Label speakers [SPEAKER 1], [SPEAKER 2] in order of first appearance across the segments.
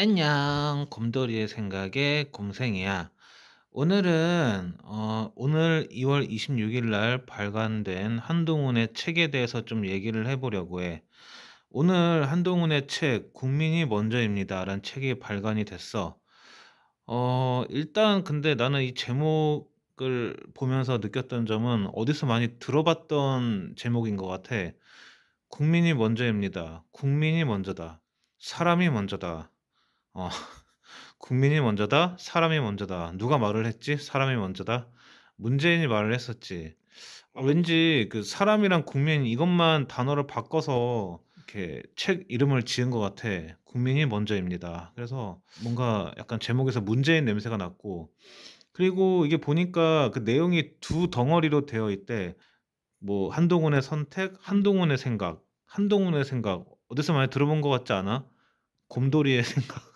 [SPEAKER 1] 안녕. 곰돌이의 생각에 곰생이야. 오늘은 오늘 2월 26일 날 발간된 한동훈의 책에 대해서 좀 얘기를 해 보려고 해. 오늘 한동훈의 책 국민이 먼저입니다라는 책이 발간이 됐어. 일단 근데 나는 이 제목을 보면서 느꼈던 점은 어디서 많이 들어봤던 제목인 것 같아. 국민이 먼저입니다. 국민이 먼저다. 사람이 먼저다. 어. 국민이 먼저다. 사람이 먼저다. 누가 말을 했지? 사람이 먼저다. 문재인이 말을 했었지. 왠지 그 사람이랑 국민 이것만 단어를 바꿔서 이렇게 책 이름을 지은 것 같아. 국민이 먼저입니다. 그래서 뭔가 약간 제목에서 문재인 냄새가 났고, 그리고 이게 보니까 그 내용이 두 덩어리로 되어 있대. 뭐 한동훈의 선택, 한동훈의 생각. 한동훈의 생각 어디서 많이 들어본 것 같지 않아? 곰돌이의 생각.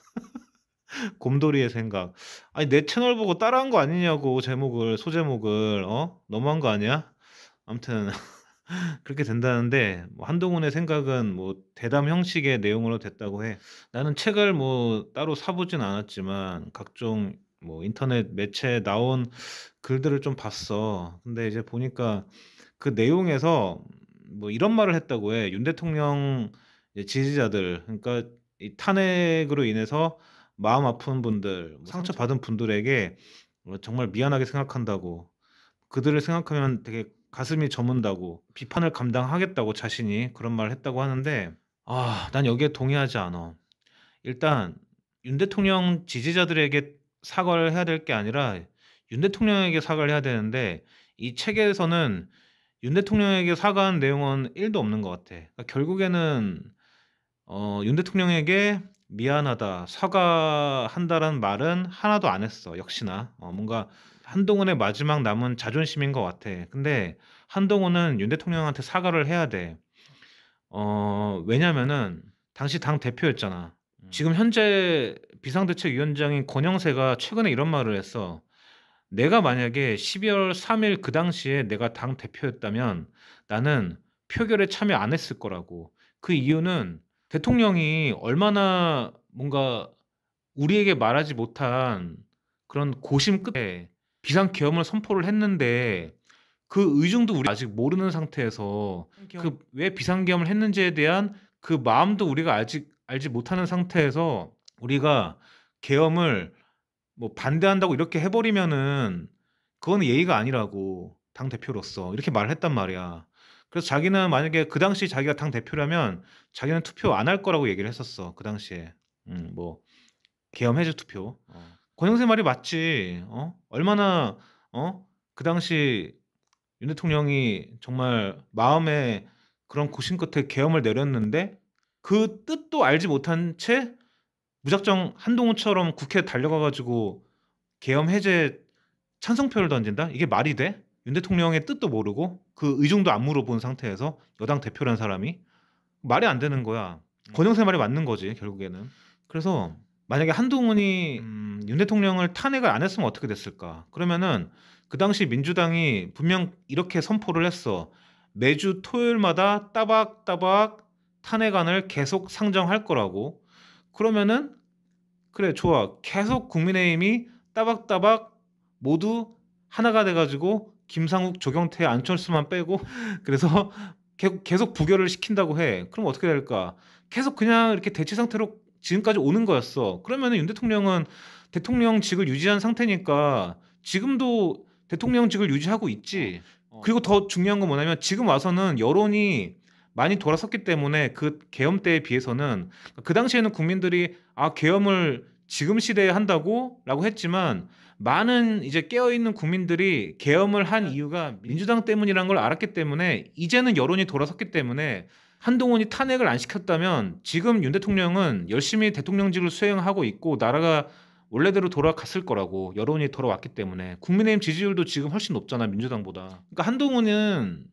[SPEAKER 1] 곰돌이의 생각. 아니 내 채널 보고 따라한 거 아니냐고, 제목을 소제목을. 너무한 거 아니야? 아무튼 그렇게 된다는데, 뭐 한동훈의 생각은 뭐 대담 형식의 내용으로 됐다고 해. 나는 책을 뭐 따로 사 보진 않았지만 각종 뭐 인터넷 매체에 나온 글들을 좀 봤어. 근데 이제 보니까 그 내용에서 뭐 이런 말을 했다고 해. 윤 대통령 이제 지지자들, 그러니까 이 탄핵으로 인해서 마음 아픈 분들, 뭐 상처받은 분들에게 정말 미안하게 생각한다고. 그들을 생각하면 되게 가슴이 저문다고, 비판을 감당하겠다고 자신이 그런 말을 했다고 하는데, 난 여기에 동의하지 않아. 일단 윤 대통령 지지자들에게 사과를 해야 될 게 아니라 윤 대통령에게 사과를 해야 되는데, 이 책에서는 윤 대통령에게 사과한 내용은 1도 없는 것 같아. 그러니까 결국에는 윤 대통령에게 "미안하다. 사과한다."라는 말은 하나도 안 했어, 역시나. 뭔가 한동훈의 마지막 남은 자존심인 것 같아. 근데 한동훈은 윤 대통령한테 사과를 해야 돼. 왜냐면은 당시 당 대표였잖아. 지금 현재 비상대책위원장인 권영세가 최근에 이런 말을 했어. "내가 만약에 12월 3일 그 당시에 내가 당 대표였다면 나는 표결에 참여 안 했을 거라고." 그 이유는 대통령이 얼마나 뭔가 우리에게 말하지 못한 그런 고심 끝에 비상계엄을 선포를 했는데, 그 의중도 우리가 아직 모르는 상태에서, 그 왜 비상계엄을 했는지에 대한 그 마음도 우리가 아직 알지 못하는 상태에서 우리가 계엄을 뭐 반대한다고 이렇게 해 버리면은 그거는 예의가 아니라고, 당대표로서 이렇게 말을 했단 말이야. 그래서 자기는 만약에 그 당시 자기가 당대표라면 자기는 투표 안 할 거라고 얘기를 했었어, 그 당시에. 뭐 계엄 해제 투표. 권영세 말이 맞지. 얼마나 그 당시 윤 대통령이 정말 마음에 그런 고심 끝에 계엄을 내렸는데, 그 뜻도 알지 못한 채 무작정 한동훈처럼 국회에 달려가 가지고 계엄 해제 찬성표를 던진다? 이게 말이 돼? 윤 대통령의 뜻도 모르고 그 의중도 안 물어본 상태에서 여당 대표라는 사람이? 말이 안 되는 거야. 권영세 말이 맞는 거지, 결국에는. 그래서 만약에 한동훈이 윤 대통령을 탄핵을 안 했으면 어떻게 됐을까? 그러면은 그 당시 민주당이 분명 이렇게 선포를 했어. "매주 토요일마다 따박따박 탄핵안을 계속 상정할 거라고." 그러면은 그래, 좋아. 계속 국민의힘이 따박따박 모두 하나가 돼 가지고 김상욱, 조경태, 안철수만 빼고 그래서 계속 부결을 시킨다고 해. 그럼 어떻게 될까? 계속 그냥 이렇게 대치 상태로 지금까지 오는 거였어. 그러면은 윤 대통령은 대통령직을 유지한 상태니까 지금도 대통령직을 유지하고 있지. 그리고 더 중요한 건 뭐냐면 지금 와서는 여론이 많이 돌아섰기 때문에 그 계엄 때에 비해서는, 그 당시에는 국민들이 계엄을 지금 시대에 한다고?"라고 했지만, 많은 이제 깨어 있는 국민들이 계엄을 한 이유가 민주당 때문이라는 걸 알았기 때문에, 이제는 여론이 돌아섰기 때문에 한동훈이 탄핵을 안 시켰다면 지금 윤 대통령은 열심히 대통령직을 수행하고 있고 나라가 원래대로 돌아갔을 거라고. 여론이 돌아왔기 때문에. 국민의힘 지지율도 지금 훨씬 높잖아, 민주당보다. 그러니까 한동훈은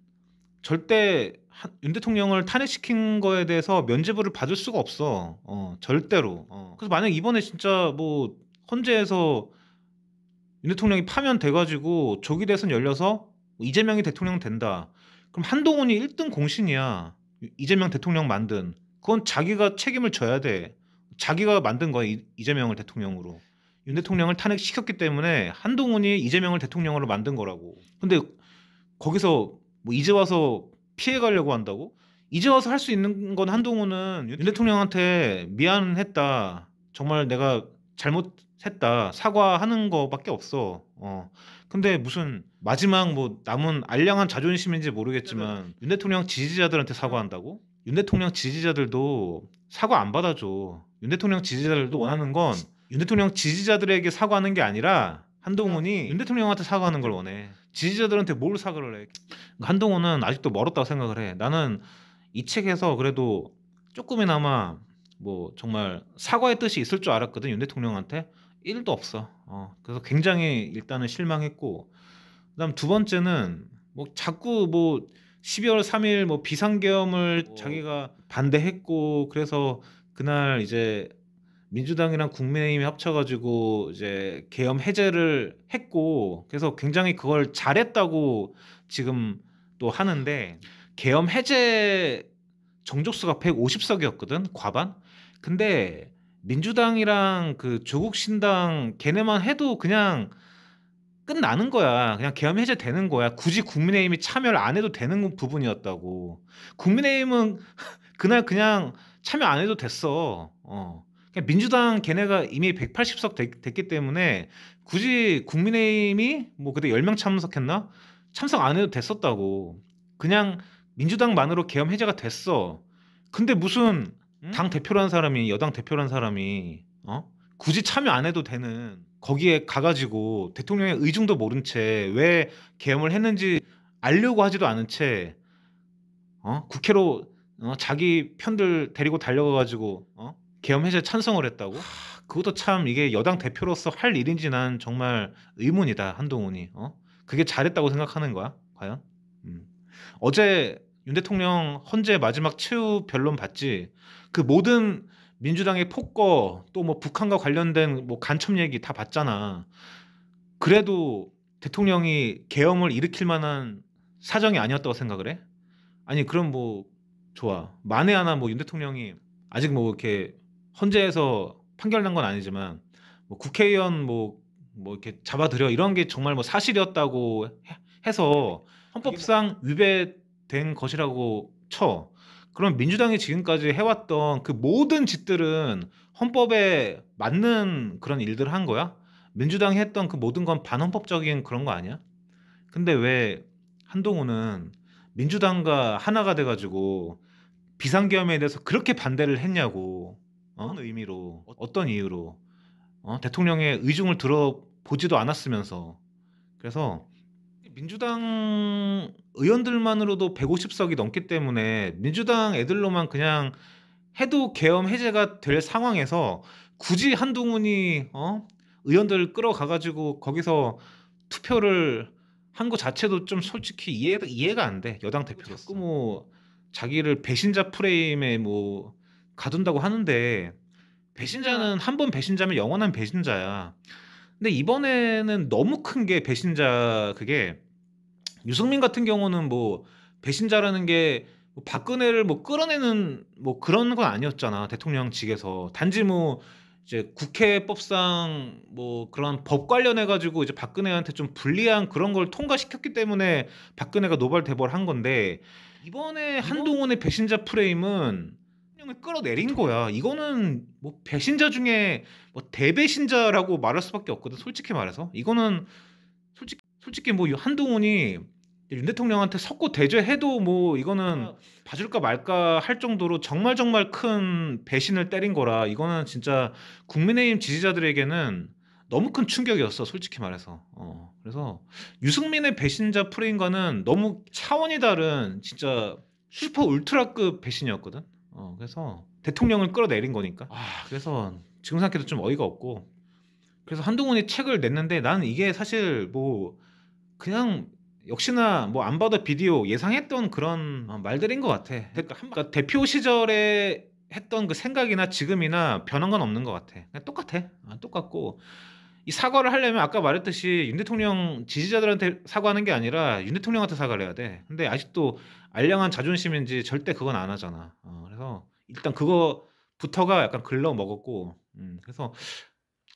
[SPEAKER 1] 절대 윤 대통령을 탄핵시킨 거에 대해서 면죄부를 받을 수가 없어. 절대로. 그래서 만약 이번에 진짜 뭐 헌재에서 윤 대통령이 파면돼 가지고 조기 대선 열려서 뭐 이재명이 대통령 된다. 그럼 한동훈이 1등 공신이야. 이재명 대통령 만든. 그건 자기가 책임을 져야 돼. 자기가 만든 거야 이재명을 대통령으로. 윤 대통령을 탄핵시켰기 때문에 한동훈이 이재명을 대통령으로 만든 거라고. 근데 거기서 뭐 이제 와서 피해 가려고 한다고? 이제 와서 할 수 있는 건 한동훈은 윤 대통령한테 미안했다. 정말 내가 잘못했다. 사과하는 거밖에 없어. 근데 무슨 마지막 뭐 남은 알량한 자존심인지 모르겠지만 윤 대통령 지지자들한테 사과한다고? 윤 대통령 지지자들도 사과 안 받아줘. 윤 대통령 지지자들도 원하는 건 윤 대통령 지지자들에게 사과하는 게 아니라 한동훈이 윤 대통령한테 사과하는 걸 원해. 지지자들한테 뭘 사과를 해? 한동훈은 아직도 멀었다고 생각을 해. 나는 이 책에서 그래도 조금이나마 뭐 정말 사과의 뜻이 있을 줄 알았거든. 윤 대통령한테 1도 없어. 그래서 굉장히 일단은 실망했고, 그다음 두 번째는 뭐 자꾸 뭐 12월 3일 뭐 비상계엄을 자기가 반대했고, 그래서 그날 이제 민주당이랑 국민의힘이 합쳐가지고 이제 계엄 해제를 했고, 그래서 굉장히 그걸 잘했다고 지금 또 하는데, 계엄 해제 정족수가 150석이었거든 과반. 근데 민주당이랑 그 조국신당 걔네만 해도 그냥 끝나는 거야. 그냥 계엄 해제되는 거야. 굳이 국민의힘이 참여를 안 해도 되는 부분이었다고. 국민의힘은 그날 그냥 참여 안 해도 됐어. 그냥 민주당 걔네가 이미 180석 됐기 때문에 굳이 국민의힘이 뭐 그때 10명 참석했나? 참석 안 해도 됐었다고. 그냥 민주당만으로 계엄 해제가 됐어. 근데 무슨 당 대표라는 사람이, 여당 대표라는 사람이 굳이 참여 안 해도 되는 거기에 가가지고 대통령의 의중도 모른 채 왜 계엄을 했는지 알려고 하지도 않은 채 국회로 자기 편들 데리고 달려가가지고 계엄 해제 찬성을 했다고? 그것도 참 이게 여당 대표로서 할 일인지 난 정말 의문이다. 한동훈이 그게 잘했다고 생각하는 거야 과연? 어제 윤 대통령 헌재 마지막 최후 변론 봤지? 그 모든 민주당의 폭거 또 뭐 북한과 관련된 뭐 간첩 얘기 다 봤잖아. 그래도 대통령이 계엄을 일으킬 만한 사정이 아니었다고 생각을 해? 아니 그럼 뭐 좋아. 만에 하나 뭐 윤 대통령이 아직 뭐 이렇게 헌재에서 판결난 건 아니지만 뭐 국회의원 뭐 이렇게 잡아들여 이런 게 정말 뭐 사실이었다고 해서 헌법상 위배된 것이라고 쳐. 그럼 민주당이 지금까지 해왔던 그 모든 짓들은 헌법에 맞는 그런 일들을 한 거야? 민주당이 했던 그 모든 건 반헌법적인 그런 거 아니야? 근데 왜 한동훈은 민주당과 하나가 돼가지고 비상계엄에 대해서 그렇게 반대를 했냐고. 어떤 의미로, 어떤 이유로 대통령의 의중을 들어보지도 않았으면서. 그래서 민주당 의원들만으로도 150석이 넘기 때문에 민주당 애들로만 그냥 해도 계엄 해제가 될 상황에서 굳이 한동훈이 의원들 끌어가가지고 거기서 투표를 한 거 자체도 좀 솔직히 이해가 안 돼. 여당 대표로서. 자꾸 뭐 자기를 배신자 프레임에 뭐 가둔다고 하는데, 배신자는 한 번 배신자면 영원한 배신자야. 근데 이번에는 너무 큰 게 배신자, 그게 유승민 같은 경우는 뭐 배신자라는 게뭐 박근혜를 뭐 끌어내는 뭐 그런 건 아니었잖아. 대통령직에서 단지 뭐 이제 국회법상 뭐 그런 법 관련해 가지고 이제 박근혜한테 좀 불리한 그런 걸 통과시켰기 때문에 박근혜가 노발 대벌한 건데, 이번에 한동훈의 배신자 프레임은 대통령을 끌어내린 거야. 이거는 뭐 배신자 중에 뭐 대배신자라고 말할 수밖에 없거든. 솔직히 말해서 이거는 솔직히 뭐 한동훈이 윤 대통령한테 석고 대죄해도 뭐 이거는 봐줄까 말까 할 정도로 정말 큰 배신을 때린 거라, 이거는 진짜 국민의힘 지지자들에게는 너무 큰 충격이었어. 솔직히 말해서. 그래서 유승민의 배신자 프레임과는 너무 차원이 다른 진짜 슈퍼 울트라급 배신이었거든. 그래서 대통령을 끌어내린 거니까. 그래서 지금 생각해도 좀 어이가 없고, 그래서 한동훈이 책을 냈는데 나는 이게 사실 뭐 그냥 역시나 뭐 안 봐도 비디오 예상했던 그런 말들인 것 같아. 그러니까 대표 시절에 했던 그 생각이나 지금이나 변한 건 없는 것 같아. 그냥 똑같아. 똑같고, 이 사과를 하려면 아까 말했듯이 윤 대통령 지지자들한테 사과하는 게 아니라 윤 대통령한테 사과를 해야 돼. 근데 아직도 알량한 자존심인지 절대 그건 안 하잖아. 그래서 일단 그거 부터가 약간 글러 먹었고 그래서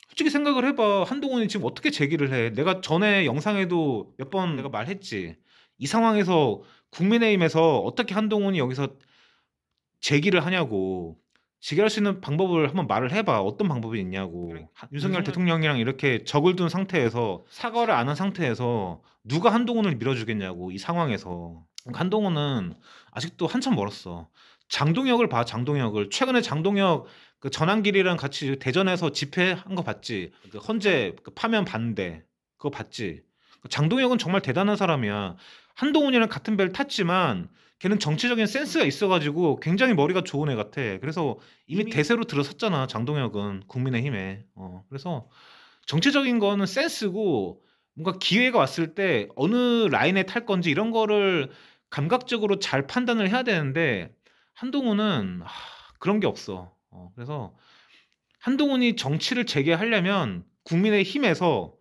[SPEAKER 1] 솔직히 생각을 해 봐. 한동훈이 지금 어떻게 제기를 해. 내가 전에 영상에도 몇 번 내가 말했지. 이 상황에서 국민의힘에서 어떻게 한동훈이 여기서 제기를 하냐고. 제기할 수 있는 방법을 한번 말을 해 봐. 어떤 방법이 있냐고. 윤석열 대통령이랑 이렇게 적을 둔 상태에서 사과를 안 한 상태에서 누가 한동훈을 밀어주겠냐고 이 상황에서. 그러니까 한동훈은 아직도 한참 멀었어. 장동혁을 봐 장동혁을. 최근에 장동혁 그 전환길이랑 같이 대전에서 집회한 거 봤지? 그 헌재 그 파면 반대 그거 봤지? 장동혁은 정말 대단한 사람이야. 한동훈이랑 같은 배를 탔지만 걔는 정치적인 센스가 있어 가지고 굉장히 머리가 좋은 애 같아. 그래서 이미 대세로 들어섰잖아 장동혁은 국민의힘에. 그래서 정치적인 거는 센스고 뭔가 기회가 왔을 때 어느 라인에 탈 건지 이런 거를 감각적으로 잘 판단을 해야 되는데 한동훈은 그런 게 없어. 그래서 한동훈이 정치를 재개하려면 국민의힘에서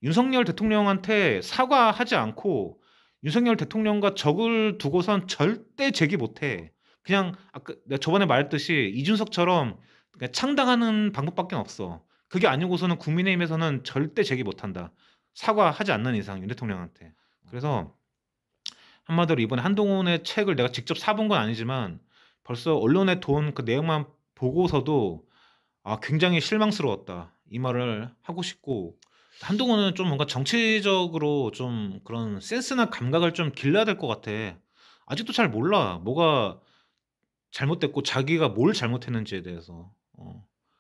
[SPEAKER 1] 윤석열 대통령한테 사과하지 않고 윤석열 대통령과 적을 두고선 절대 제기 못해. 그냥 아까 내가 저번에 말했듯이 이준석처럼 그냥 창당하는 방법밖에 없어. 그게 아니고서는 국민의힘에서는 절대 제기 못한다. 사과하지 않는 이상 윤 대통령한테. 그래서 한마디로 이번에 한동훈의 책을 내가 직접 사본 건 아니지만 벌써 언론에 돈 그 내용만 보고서도 굉장히 실망스러웠다. 이 말을 하고 싶고 한동훈은 좀 뭔가 정치적으로 좀 그런 센스나 감각을 좀 길러야 될 것 같아. 아직도 잘 몰라. 뭐가 잘못됐고 자기가 뭘 잘못했는지에 대해서.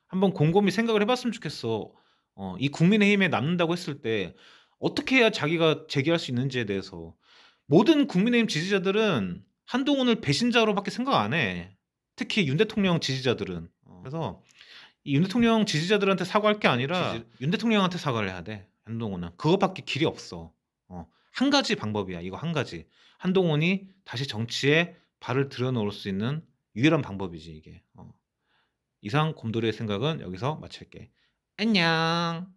[SPEAKER 1] 한번 곰곰이 생각을 해 봤으면 좋겠어. 이 국민의힘에 남는다고 했을 때 어떻게 해야 자기가 재기할 수 있는지에 대해서. 모든 국민의힘 지지자들은 한동훈을 배신자로밖에 생각 안 해. 특히 윤 대통령 지지자들은. 그래서 이 윤 대통령 지지자들한테 사과할 게 아니라 윤 대통령한테 사과를 해야 돼. 한동훈은. 그거밖에 길이 없어. 한 가지 방법이야. 이거 한 가지. 한동훈이 다시 정치에 발을 들여놓을 수 있는 유일한 방법이지 이게. 이상 곰돌이의 생각은 여기서 마칠게. 안녕.